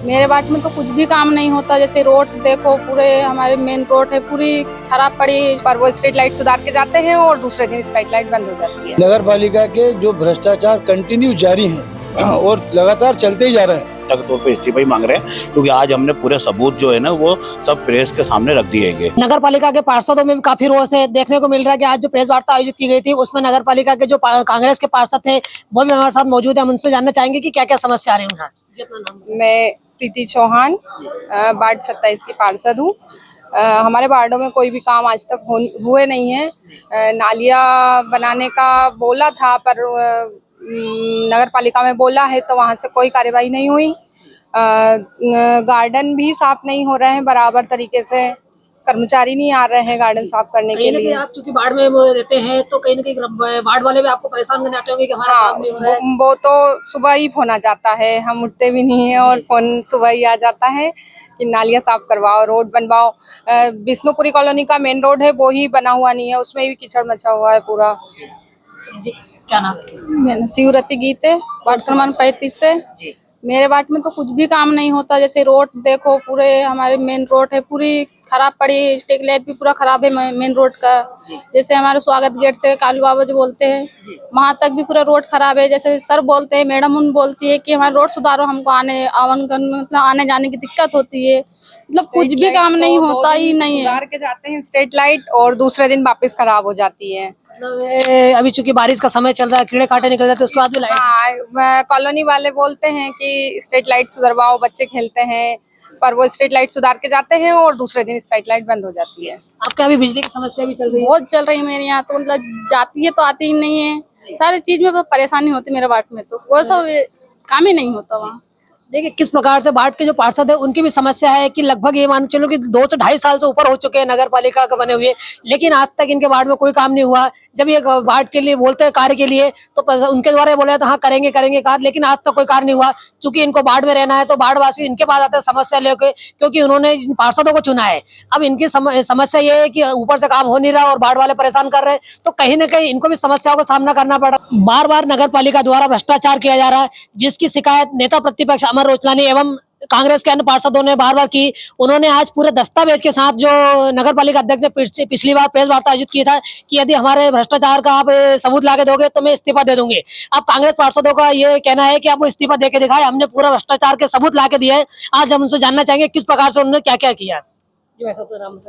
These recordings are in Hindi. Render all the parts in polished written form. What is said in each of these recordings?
मेरे वार्ड में तो कुछ भी काम नहीं होता। जैसे रोड देखो, पूरे हमारे मेन रोड है पूरी खराब पड़ी, पर वो स्ट्रीट लाइट सुधार के जाते हैं और दूसरे दिन स्ट्रीट लाइट बंद हो जाती है। नगर पालिका के जो भ्रष्टाचार कंटिन्यू जारी हैं और लगातार चलते ही जा रहे हैं। तौर पे इस्तीफा ही मांग रहे हैं, क्योंकि आज हमने पूरे सबूत जो है ना वो सब प्रेस के सामने रख दिए। नगर पालिका के पार्षदों में भी काफी रोष है। देखने को मिल रहा है कि आज जो प्रेस वार्ता आयोजित की गई थी उसमें नगर पालिका के जो कांग्रेस के पार्षद थे वो भी हमारे साथ मौजूद है। हम उनसे जानना चाहेंगे कि क्या क्या समस्या आ रही है उनका। मैं प्रीति चौहान, वार्ड 27 की पार्षद हूँ। हमारे वार्डों में कोई भी काम आज तक हुए नहीं है। नालियाँ बनाने का बोला था, पर नगर पालिका में बोला है तो वहाँ से कोई कार्यवाही नहीं हुई। गार्डन भी साफ नहीं हो रहे हैं बराबर तरीके से, कर्मचारी नहीं आ रहे हैं गार्डन साफ करने के लिए। आप चूंकि वार्ड में रहते हैं तो कहीं ना कहीं वार्ड वाले भी आपको परेशान करने आते होंगे कि हमारा काम नहीं हो रहा है। वो तो सुबह ही फोन आ जाता है, हम उठते भी नहीं है और फोन सुबह ही आ जाता है कि नालियाँ साफ करवाओ, रोड बनवाओ। विष्णुपुरी कॉलोनी का मेन रोड है वो ही बना हुआ नहीं है, उसमें भी कीचड़ मचा हुआ है पूरा। जी, क्या नाम है? शिवरती गीते, वार्ड क्रमांक 35 से। मेरे वार्ड में तो कुछ भी काम नहीं होता। जैसे रोड देखो, पूरे हमारे मेन रोड है पूरी खराब पड़ी, स्ट्रीट लाइट भी पूरा खराब है मेन रोड का। जैसे हमारे स्वागत गेट से कालू बाबा जो बोलते हैं वहाँ तक भी पूरा रोड खराब है। जैसे सर बोलते हैं, मैडम उन बोलती है कि हमारा रोड सुधारो, हमको मतलब आने जाने की दिक्कत होती है। मतलब कुछ भी काम नहीं होता ही नहीं है। सुधार के जाते हैं स्ट्रीट लाइट और दूसरे दिन वापस खराब हो जाती है। अभी चूंकि बारिश का समय चल रहा है, कीड़े कांटे निकल जाते हैं, उसके बाद भी लाइट। कॉलोनी वाले बोलते हैं कि स्ट्रीट लाइट सुधरवाओ, बच्चे खेलते हैं, पर वो स्ट्रीट लाइट सुधार के जाते हैं और दूसरे दिन स्ट्रीट लाइट बंद हो जाती है। आपके अभी बिजली की समस्या भी चल रही है? बहुत चल रही है मेरे यहाँ तो, मतलब जाती है तो आती ही नहीं है। सारी चीज में परेशानी होती है मेरे वार्ड में, तो वो सब काम ही नहीं होता वहाँ। देखिए किस प्रकार से वार्ड के जो पार्षद है उनकी भी समस्या है कि लगभग ये मान चलो कि 2 से 2.5 साल से ऊपर हो चुके हैं नगर पालिका का बने हुए, लेकिन आज तक इनके वार्ड में कोई काम नहीं हुआ। जब ये वार्ड के लिए बोलते हैं कार्य के लिए तो उनके द्वारा बोला जाता हाँ करेंगे कार्य, लेकिन आज तक कोई कार्य नहीं हुआ। चूंकि इनको वार्ड में रहना है तो वार्ड वासी इनके पास आते हैं समस्या लेके, क्योंकि उन्होंने पार्षदों को चुना है। अब इनकी समस्या ये है कि ऊपर से काम हो नहीं रहा और वार्ड वाले परेशान कर रहे हैं, तो कहीं ना कहीं इनको भी समस्याओं का सामना करना पड़ रहा है। बार बार नगर पालिका द्वारा भ्रष्टाचार किया जा रहा है, जिसकी शिकायत नेता प्रतिपक्ष अमर रोचलानी एवं कांग्रेस के अन्य पार्षदों ने बार बार की। उन्होंने आज पूरे दस्तावेज के साथ जो नगर पालिका अध्यक्ष ने पिछली बार प्रेस वार्ता आयोजित की था कि यदि हमारे भ्रष्टाचार का आप सबूत लाके दोगे तो मैं इस्तीफा दे दूंगी। अब कांग्रेस पार्षदों का ये कहना है कि आप वो इस्तीफा दे के दिखाए, हमने पूरा भ्रष्टाचार के सबूत लाके दिए हैं। आज हम उनसे जानना चाहेंगे किस प्रकार से उन्होंने क्या क्या किया। जो ऐसा नाम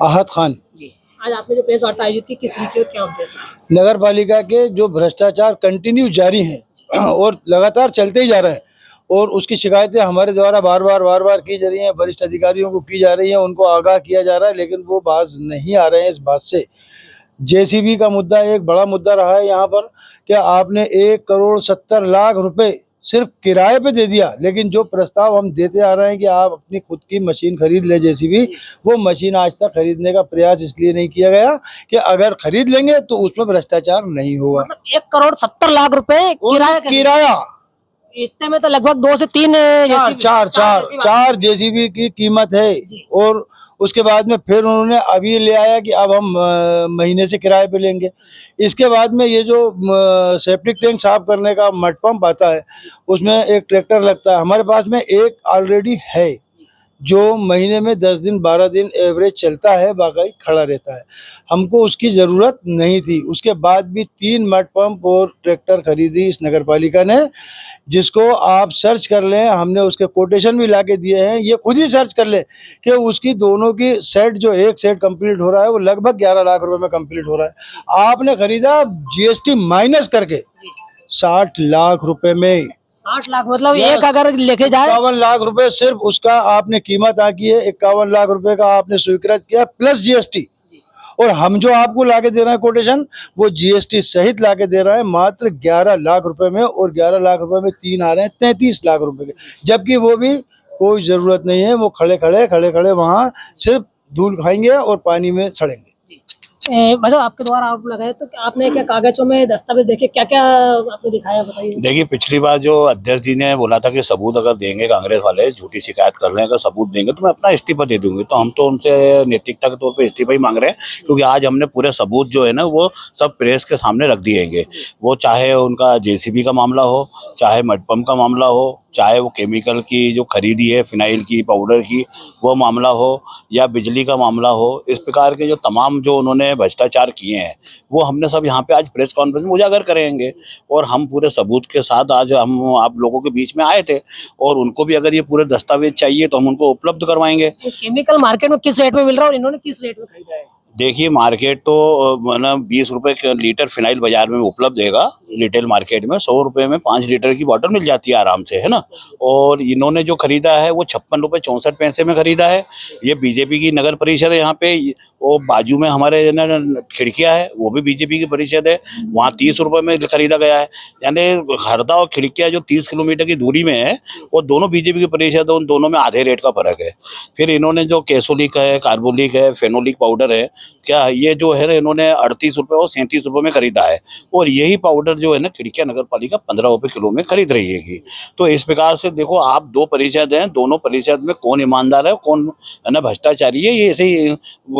आहत खान जी, आज आपने जो प्रेस वार्ता आयोजित की किस लिए की और क्या उद्देश्य? नगर पालिका के जो भ्रष्टाचार कंटिन्यू जारी हैं और लगातार चलते ही जा रहे हैं और उसकी शिकायतें हमारे द्वारा बार बार की जा रही हैं, वरिष्ठ अधिकारियों को की जा रही हैं, उनको आगाह किया जा रहा है, लेकिन वो बाज नहीं आ रहे हैं इस बात से। जेसीबी का मुद्दा एक बड़ा मुद्दा रहा है यहाँ पर। क्या आपने 1,70,00,000 रुपए सिर्फ किराए पे दे दिया, लेकिन जो प्रस्ताव हम देते आ रहे हैं कि आप अपनी खुद की मशीन खरीद ले जेसीबी, वो मशीन आज तक खरीदने का प्रयास इसलिए नहीं किया गया कि अगर खरीद लेंगे तो उसमें भ्रष्टाचार नहीं होगा। मतलब 1,70,00,000 रुपए किराया, इतने में तो लगभग 2 से 3 चार जेसीबी की कीमत है। और उसके बाद में फिर उन्होंने अभी ले आया कि अब हम महीने से किराए पे लेंगे। इसके बाद में ये जो सेप्टिक टैंक साफ करने का मड पंप आता है उसमें एक ट्रैक्टर लगता है, हमारे पास में एक ऑलरेडी है जो महीने में 10 दिन 12 दिन एवरेज चलता है, बाकी खड़ा रहता है। हमको उसकी ज़रूरत नहीं थी। उसके बाद भी 3 मड पंप और ट्रैक्टर खरीदी इस नगर पालिका ने, जिसको आप सर्च कर लें, हमने उसके कोटेशन भी लाके दिए हैं। ये खुद ही सर्च कर ले कि उसकी दोनों की सेट, जो एक सेट कंप्लीट हो रहा है वो लगभग 11 लाख रुपए में कंप्लीट हो रहा है। आपने खरीदा जीएसटी माइनस करके 60 लाख रुपए में। 60 लाख मतलब एक अगर लेके जाए 51 लाख रुपए सिर्फ उसका आपने कीमत आकी है। 51 लाख रुपए का आपने स्वीकृत किया प्लस जीएसटी। और हम जो आपको लाके दे रहे हैं कोटेशन, वो जीएसटी सहित लाके दे रहे हैं मात्र 11 लाख रुपए में। और 11 लाख रुपए में 3 आ रहे हैं 33 लाख रुपए के, जबकि वो भी कोई जरूरत नहीं है। वो खड़े खड़े वहाँ सिर्फ धूल खाएंगे और पानी में सड़ेंगे। मतलब आपके द्वारा आरोप लगाए तो आपने क्या कागजों में दस्तावेज देखे, क्या क्या आपने दिखाया, बताइए। देखिए, पिछली बार जो अध्यक्ष जी ने बोला था कि सबूत अगर देंगे कांग्रेस वाले, झूठी शिकायत कर रहे हैं, अगर सबूत देंगे तो मैं अपना इस्तीफा दे दूंगी। तो हम तो उनसे नैतिकता के तौर पे इस्तीफा ही मांग रहे हैं, क्योंकि आज हमने पूरे सबूत जो है ना वो सब प्रेस के सामने रख दिएंगे। वो चाहे उनका जेसीबी का मामला हो, चाहे मडपंप का मामला हो, चाहे वो केमिकल की जो खरीदी है फिनाइल की, पाउडर की, वो मामला हो, या बिजली का मामला हो। इस प्रकार के जो तमाम जो उन्होंने भ्रष्टाचार किए हैं वो हमने सब यहाँ पे आज प्रेस कॉन्फ्रेंस में उजागर करेंगे। और हम पूरे सबूत के साथ आज हम आप लोगों के बीच में आए थे, और उनको भी अगर ये पूरे दस्तावेज चाहिए तो हम उनको उपलब्ध करवाएंगे। केमिकल मार्केट में किस रेट में मिल रहा है और इन्होंने किस रेट में खरीदा है? देखिए, मार्केट तो मतलब 20 रुपए का लीटर फिनाइल बाजार में उपलब्ध हैगा। रिटेल मार्केट में 100 रुपए में 5 लीटर की बोतल मिल जाती है आराम से, है ना। और इन्होंने जो खरीदा है वो 56 रुपए 64 पैसे में खरीदा है। ये बीजेपी की नगर परिषद है यहाँ पे, वो बाजू में हमारे ना खिड़कियाँ है, वो भी बीजेपी की परिषद है, वहाँ 30 रुपए में खरीदा गया है। यानी हरदा और खिड़कियाँ जो 30 किलोमीटर की दूरी में है वो दोनों बीजेपी की परिषद है, उन दोनों में आधे रेट का फर्क है। फिर इन्होंने जो कैसोलिक है, कार्बोलिक है, फेनोलिक पाउडर है, क्या ये जो है इन्होंने 38 रुपए और 37 रुपए में खरीदा है। और यही पाउडर जो है ना खिड़किया नगर पालिका 15 रुपए किलो में खरीद रही है। तो इस प्रकार से देखो, आप दो परिषद हैं, दोनों परिषद में कौन ईमानदार है, कौन है ना भ्रष्टाचारी है, ये ऐसे ही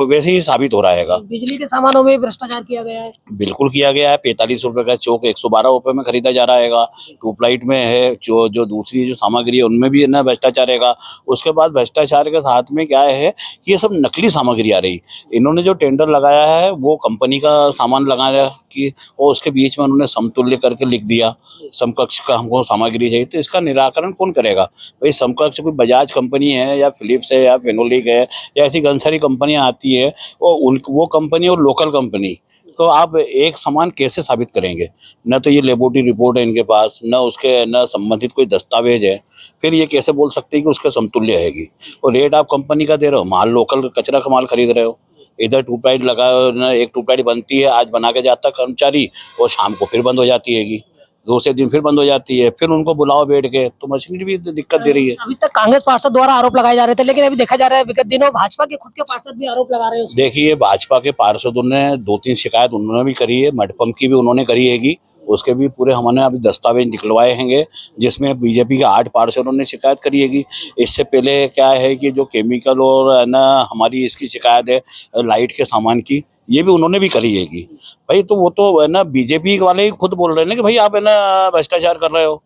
वैसे ही साबित हो रहा है। बिजली के सामानों में भ्रष्टाचार किया गया है। बिल्कुल किया गया है। 45 रुपए का चौक 112 रुपए में खरीदा जा रहा है। ट्यूबलाइट में है जो दूसरी जो सामग्री है उनमें भी है ना भ्रष्टाचार है। उसके बाद भ्रष्टाचार के साथ में क्या है कि ये सब नकली सामग्री आ रही। इन्होंने जो टेंडर लगाया है वो कंपनी का सामान लगाया कि, और उसके बीच में उन्होंने समतुल्य करके लिख दिया समकक्ष का हमको सामग्री चाहिए। तो इसका निराकरण कौन करेगा भाई? समकक्ष कोई बजाज कंपनी है या फिलिप्स है या फेनोलिक है या ऐसी गन सारी कंपनियां आती है, और वो कंपनी और लोकल कंपनी, तो आप एक समान कैसे साबित करेंगे? न तो ये लेबोरेटरी रिपोर्ट है इनके पास, न उसके न संबंधित कोई दस्तावेज है। फिर ये कैसे बोल सकते हैं कि उसके समतुल्य हैगी? और रेट आप कंपनी का दे रहे हो, माल लोकल कचरा का माल खरीद रहे हो। इधर ट्यूबलाइट लगा न, एक ट्यूबलाइट बनती है, आज बना के जाता कर्मचारी और शाम को फिर बंद हो जाती हैगी, दूसरे दिन फिर बंद हो जाती है। फिर उनको बुलाओ बैठ के, तो मशीनरी भी दिक्कत दे रही है। अभी तक कांग्रेस पार्षद द्वारा आरोप लगाए जा रहे थे, लेकिन अभी देखा जा रहा है विगत दिनों भाजपा के खुद के पार्षद भी आरोप लगा रहे हैं। देखिए, भाजपा के पार्षदों ने 2-3 शिकायत उन्होंने भी करी है, मडपंप की भी उन्होंने करी हैगी, उसके भी पूरे हमने अभी दस्तावेज निकलवाए हैंगे, जिसमें बीजेपी के 8 पार्षदों ने शिकायत करी हैगी। इससे पहले क्या है कि जो केमिकल और है ना हमारी इसकी शिकायत है लाइट के सामान की, ये भी उन्होंने भी करी हैगी। भाई तो वो तो है ना बीजेपी वाले ही खुद बोल रहे हैं ना कि भाई आप है ना भ्रष्टाचार कर रहे हो,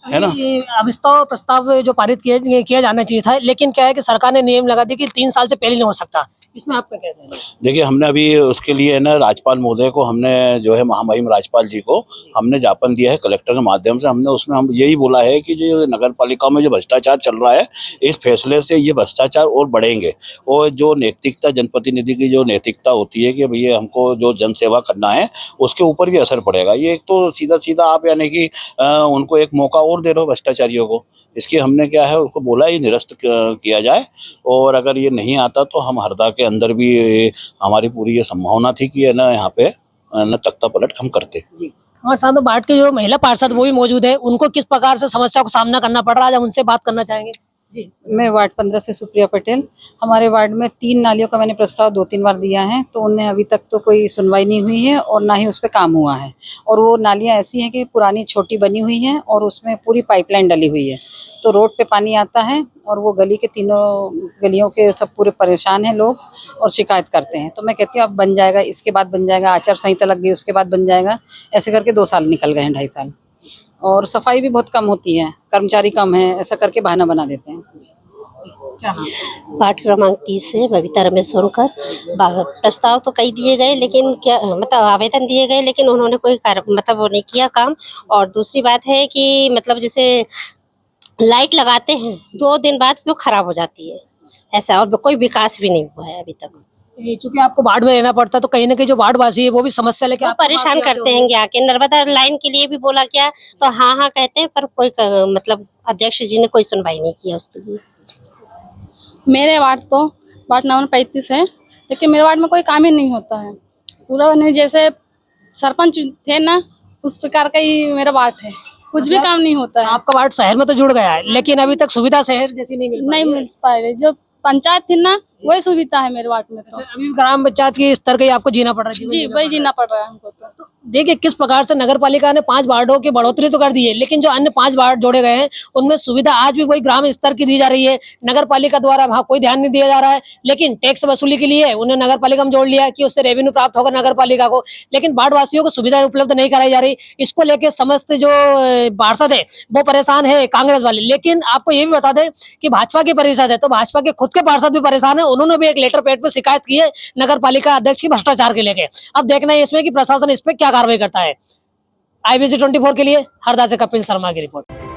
है ना। ये अविश्वास प्रस्ताव जो पारित किया जाना चाहिए था, लेकिन क्या है कि सरकार ने नियम लगा दिया कि 3 साल से पहले नहीं हो सकता। इसमें आप क्या कहते हैं? देखिए, हमने अभी उसके लिए है ना राज्यपाल महोदय को, हमने जो है महामहिम राज्यपाल जी को हमने ज्ञापन दिया है कलेक्टर के माध्यम से। हमने उसमें हम यही बोला है कि जो नगर पालिका में जो भ्रष्टाचार चल रहा है, इस फैसले से ये भ्रष्टाचार और बढ़ेंगे। और जो नैतिकता, जनप्रतिनिधि की जो नैतिकता होती है कि भैया हमको जो जन सेवा करना है, उसके ऊपर भी असर पड़ेगा। ये एक तो सीधा सीधा आप यानी कि उनको एक मौका और दे रहे हो भ्रष्टाचारियों को। इसकी हमने क्या है उसको बोला ये निरस्त किया जाए, और अगर ये नहीं आता तो हम हरदा के अंदर भी हमारी पूरी ये संभावना थी कि है ना यहाँ पे ना तख्ता पलट हम करते। हमारे साथ में बाढ़ के जो महिला पार्षद वो भी मौजूद है, उनको किस प्रकार से समस्या को सामना करना पड़ रहा है, आज हम उनसे बात करना चाहेंगे। जी, मैं वार्ड 15 से सुप्रिया पटेल। हमारे वार्ड में 3 नालियों का मैंने प्रस्ताव 2-3 बार दिया है, तो उनने अभी तक तो कोई सुनवाई नहीं हुई है और ना ही उस पर काम हुआ है। और वो नालियाँ ऐसी हैं कि पुरानी छोटी बनी हुई हैं और उसमें पूरी पाइपलाइन डली हुई है, तो रोड पे पानी आता है और वो गली के तीनों गलियों के सब पूरे परेशान हैं लोग और शिकायत करते हैं। तो मैं कहती हूँ अब बन जाएगा, इसके बाद बन जाएगा, आचार संहिता लग गई उसके बाद बन जाएगा, ऐसे करके 2 साल निकल गए हैं, 2.5 साल। और सफाई भी बहुत कम होती है, कर्मचारी कम है, ऐसा करके बहाना बना देते हैं। वार्ड क्रमांक 30 से बबीता रमेश सोनकर। प्रस्ताव तो कई दिए गए, लेकिन क्या मतलब आवेदन दिए गए, लेकिन उन्होंने कोई मतलब वो नहीं किया काम। और दूसरी बात है कि मतलब जैसे लाइट लगाते हैं 2 दिन बाद वो खराब हो जाती है ऐसा, और कोई विकास भी नहीं हुआ है अभी तक। चूंकि आपको बाढ़ में रहना पड़ता है, तो कहीं ना कहीं जो बाढ़ वासी है वो भी समस्या लेके परेशान करते हैं। आके नर्मदा लाइन के लिए भी बोला गया तो हाँ कहते हैं, पर कोई मतलब अध्यक्ष जी ने कोई सुनवाई नहीं किया उसके लिए। मेरे वार्ड नंबर 35 है, लेकिन मेरे वार्ड में कोई काम ही नहीं होता है। पूरा नहीं, जैसे सरपंच थे ना उस प्रकार का ही मेरा वार्ड है, कुछ भी काम नहीं होता है। आपका वार्ड शहर में तो जुड़ गया है, लेकिन अभी तक सुविधा शहर जैसी नहीं मिल पा रही। जो पंचायत थी ना वही सुविधा है मेरे वार्ड में तो। अभी भी ग्राम पंचायत के स्तर का ही आपको जीना पड़ रहा है, जीवन जी जीना वही पड़ रहा जीना पड़ रहा है हमको तो। है। देखिए किस प्रकार से नगर पालिका ने 5 वार्डों की बढ़ोतरी तो कर दी है, लेकिन जो अन्य 5 वार्ड जोड़े गए हैं उनमें सुविधा आज भी वही ग्राम स्तर की दी जा रही है। नगर पालिका द्वारा वहाँ कोई ध्यान नहीं दिया जा रहा है, लेकिन टैक्स वसूली के लिए उन्हें नगर पालिका में जोड़ लिया कि उससे रेवेन्यू प्राप्त होगा नगर पालिका को, लेकिन वार्ड वासियों को सुविधाएं उपलब्ध नहीं कराई जा रही। इसको लेकर समस्त जो पार्षद है वो परेशान है, कांग्रेस वाले। लेकिन आपको ये भी बता दें कि भाजपा की परिषद है, तो भाजपा के खुद के पार्षद भी परेशान है। उन्होंने भी एक लेटर पैड पे शिकायत की है नगर पालिका अध्यक्ष की भ्रष्टाचार के लेके। अब देखना है इसमें कि प्रशासन इस पे क्या कार्रवाई करता है। IBC 24 के लिए हरदा से कपिल शर्मा की रिपोर्ट।